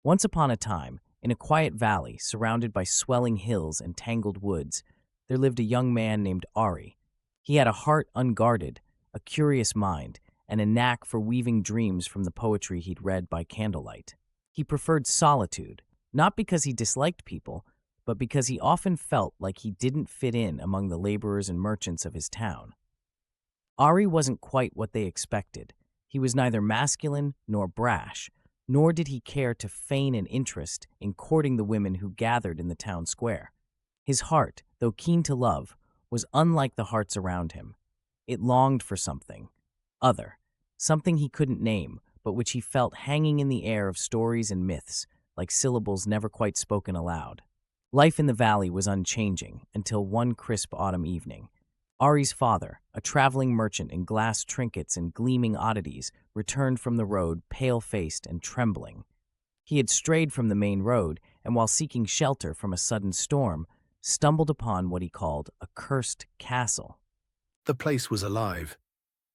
Once upon a time, in a quiet valley surrounded by swelling hills and tangled woods, there lived a young man named Ari. He had a heart unguarded, a curious mind, and a knack for weaving dreams from the poetry he'd read by candlelight. He preferred solitude, not because he disliked people, but because he often felt like he didn't fit in among the laborers and merchants of his town. Ari wasn't quite what they expected. He was neither masculine nor brash, nor did he care to feign an interest in courting the women who gathered in the town square. His heart, though keen to love, was unlike the hearts around him. It longed for something other, something he couldn't name, but which he felt hanging in the air of stories and myths, like syllables never quite spoken aloud. Life in the valley was unchanging until one crisp autumn evening. Ari's father, a traveling merchant in glass trinkets and gleaming oddities, returned from the road pale-faced and trembling. He had strayed from the main road and, while seeking shelter from a sudden storm, stumbled upon what he called a cursed castle. The place was alive.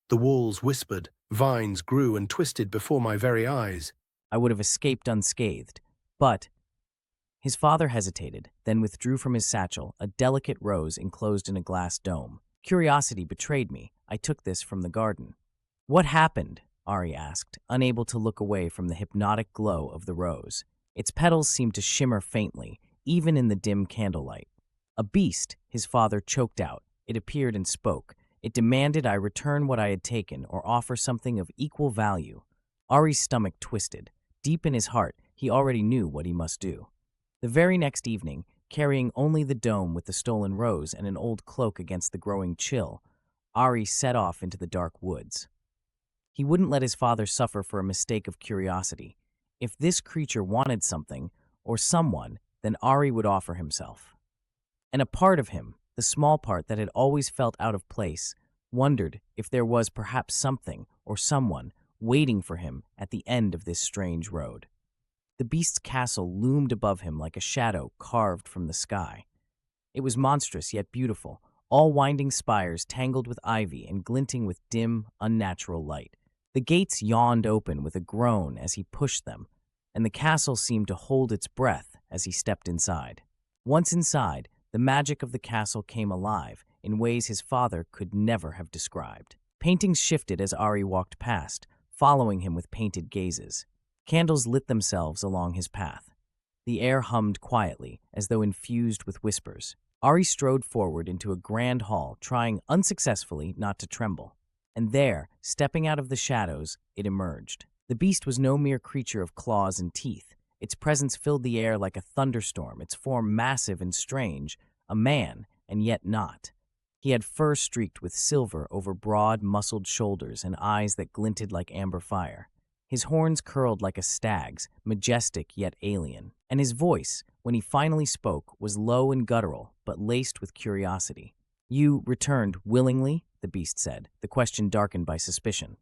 The walls whispered, vines grew and twisted before my very eyes. I would have escaped unscathed, but his father hesitated, then withdrew from his satchel a delicate rose enclosed in a glass dome. Curiosity betrayed me. I took this from the garden. "What happened?" Ari asked, unable to look away from the hypnotic glow of the rose. Its petals seemed to shimmer faintly, even in the dim candlelight. "A beast," his father choked out. It appeared and spoke. It demanded I return what I had taken or offer something of equal value. Ari's stomach twisted. Deep in his heart, he already knew what he must do. The very next evening, carrying only the dome with the stolen rose and an old cloak against the growing chill, Ari set off into the dark woods. He wouldn't let his father suffer for a mistake of curiosity. If this creature wanted something, or someone, then Ari would offer himself. And a part of him, the small part that had always felt out of place, wondered if there was perhaps something or someone waiting for him at the end of this strange road. The beast's castle loomed above him like a shadow carved from the sky. It was monstrous yet beautiful, all winding spires tangled with ivy and glinting with dim, unnatural light. The gates yawned open with a groan as he pushed them, and the castle seemed to hold its breath as he stepped inside. Once inside, the magic of the castle came alive in ways his father could never have described. Paintings shifted as Ari walked past, following him with painted gazes. Candles lit themselves along his path. The air hummed quietly, as though infused with whispers. Ari strode forward into a grand hall, trying unsuccessfully not to tremble. And there, stepping out of the shadows, it emerged. The beast was no mere creature of claws and teeth. Its presence filled the air like a thunderstorm, its form massive and strange, a man, and yet not. He had fur streaked with silver over broad, muscled shoulders and eyes that glinted like amber fire. His horns curled like a stag's, majestic yet alien. And his voice, when he finally spoke, was low and guttural, but laced with curiosity. "You returned willingly?" the beast said, the question darkened by suspicion.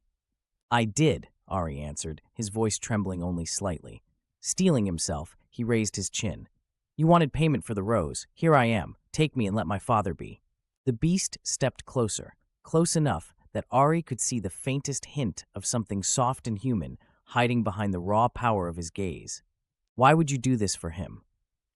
"I did," Ari answered, his voice trembling only slightly. Steeling himself, he raised his chin. "You wanted payment for the rose. Here I am. Take me and let my father be." The beast stepped closer, close enough that Ari could see the faintest hint of something soft and human hiding behind the raw power of his gaze. "Why would you do this for him?"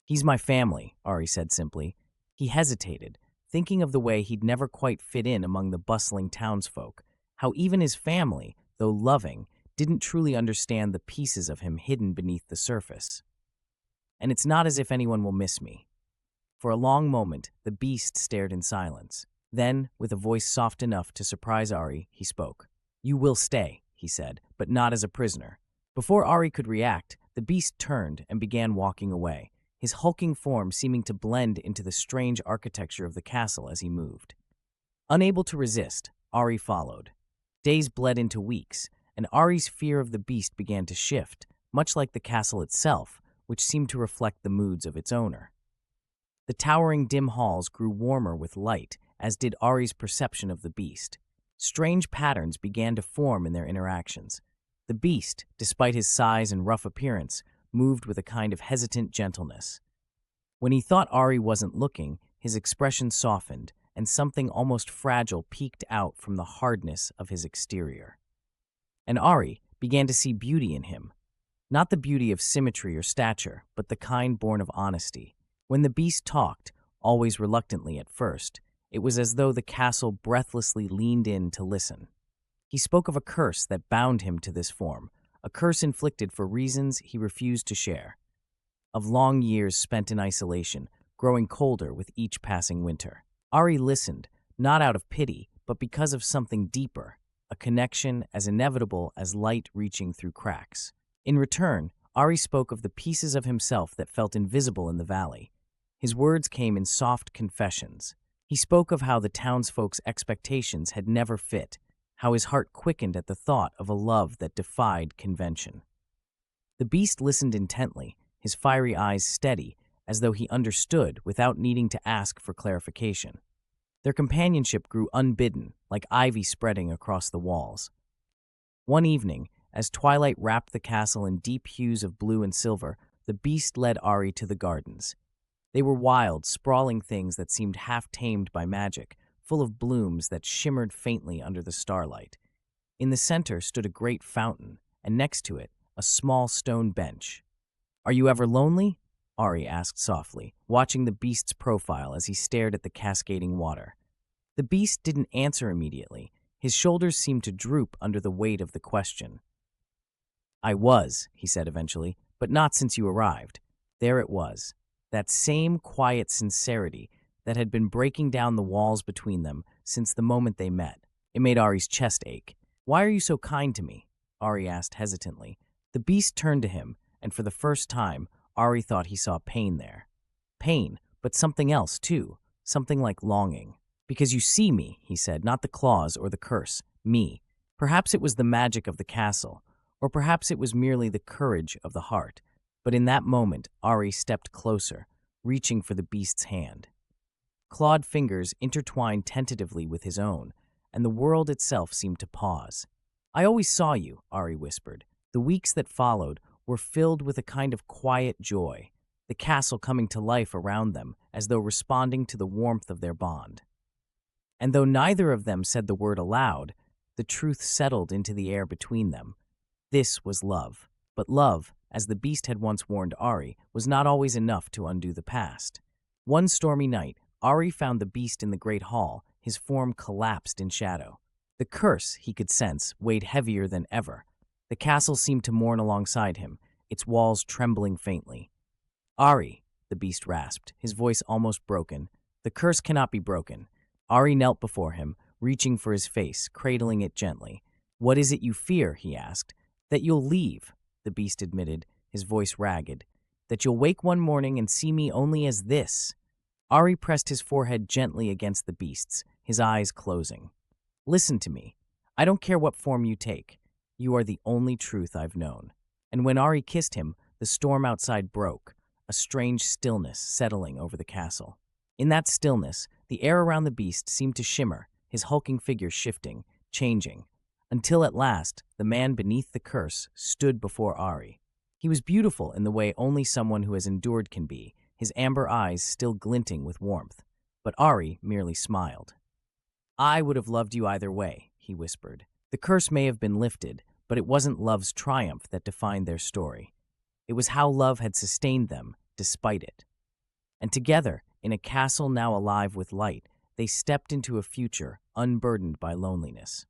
"He's my family," Ari said simply. He hesitated, thinking of the way he'd never quite fit in among the bustling townsfolk, how even his family, though loving, didn't truly understand the pieces of him hidden beneath the surface. "And it's not as if anyone will miss me." For a long moment, the beast stared in silence. Then, with a voice soft enough to surprise Ari, he spoke. "You will stay," he said, "but not as a prisoner." Before Ari could react, the beast turned and began walking away, his hulking form seeming to blend into the strange architecture of the castle as he moved. Unable to resist, Ari followed. Days bled into weeks, and Ari's fear of the beast began to shift, much like the castle itself, which seemed to reflect the moods of its owner. The towering dim halls grew warmer with light, as did Ari's perception of the beast. Strange patterns began to form in their interactions. The beast, despite his size and rough appearance, moved with a kind of hesitant gentleness. When he thought Ari wasn't looking, his expression softened, and something almost fragile peeked out from the hardness of his exterior. And Ari began to see beauty in him. Not the beauty of symmetry or stature, but the kind born of honesty. When the beast talked, always reluctantly at first, it was as though the castle breathlessly leaned in to listen. He spoke of a curse that bound him to this form, a curse inflicted for reasons he refused to share, of long years spent in isolation, growing colder with each passing winter. Ari listened, not out of pity, but because of something deeper, a connection as inevitable as light reaching through cracks. In return, Ari spoke of the pieces of himself that felt invisible in the valley. His words came in soft confessions. He spoke of how the townsfolk's expectations had never fit, how his heart quickened at the thought of a love that defied convention. The beast listened intently, his fiery eyes steady, as though he understood without needing to ask for clarification. Their companionship grew unbidden, like ivy spreading across the walls. One evening, as twilight wrapped the castle in deep hues of blue and silver, the beast led Ari to the gardens. They were wild, sprawling things that seemed half-tamed by magic, full of blooms that shimmered faintly under the starlight. In the center stood a great fountain, and next to it, a small stone bench. "Are you ever lonely?" Ari asked softly, watching the beast's profile as he stared at the cascading water. The beast didn't answer immediately. His shoulders seemed to droop under the weight of the question. "I was," he said eventually, "but not since you arrived." There it was, that same quiet sincerity that had been breaking down the walls between them since the moment they met. It made Ari's chest ache. "Why are you so kind to me?" Ari asked hesitantly. The beast turned to him, and for the first time, Ari thought he saw pain there. Pain, but something else too, something like longing. "Because you see me," he said, "not the claws or the curse, me. Perhaps it was the magic of the castle, or perhaps it was merely the courage of the heart. But in that moment, Ari stepped closer, reaching for the beast's hand. Clawed fingers intertwined tentatively with his own, and the world itself seemed to pause. "I always saw you," Ari whispered. The weeks that followed were filled with a kind of quiet joy, the castle coming to life around them as though responding to the warmth of their bond. And though neither of them said the word aloud, the truth settled into the air between them. This was love. But love, as the beast had once warned Ari, was not always enough to undo the past. One stormy night, Ari found the beast in the great hall, his form collapsed in shadow. The curse, he could sense, weighed heavier than ever. The castle seemed to mourn alongside him, its walls trembling faintly. "Ari," the beast rasped, his voice almost broken, "the curse cannot be broken." Ari knelt before him, reaching for his face, cradling it gently. "What is it you fear?" he asked. "That you'll leave," the beast admitted, his voice ragged. "That you'll wake one morning and see me only as this." Ari pressed his forehead gently against the beast's, his eyes closing. "Listen to me. I don't care what form you take. You are the only truth I've known." And when Ari kissed him, the storm outside broke, a strange stillness settling over the castle. In that stillness, the air around the beast seemed to shimmer, his hulking figure shifting, changing, until at last, the man beneath the curse stood before Ari. He was beautiful in the way only someone who has endured can be, his amber eyes still glinting with warmth. But Ari merely smiled. "I would have loved you either way," he whispered. The curse may have been lifted, but it wasn't love's triumph that defined their story. It was how love had sustained them, despite it. And together, in a castle now alive with light, they stepped into a future unburdened by loneliness.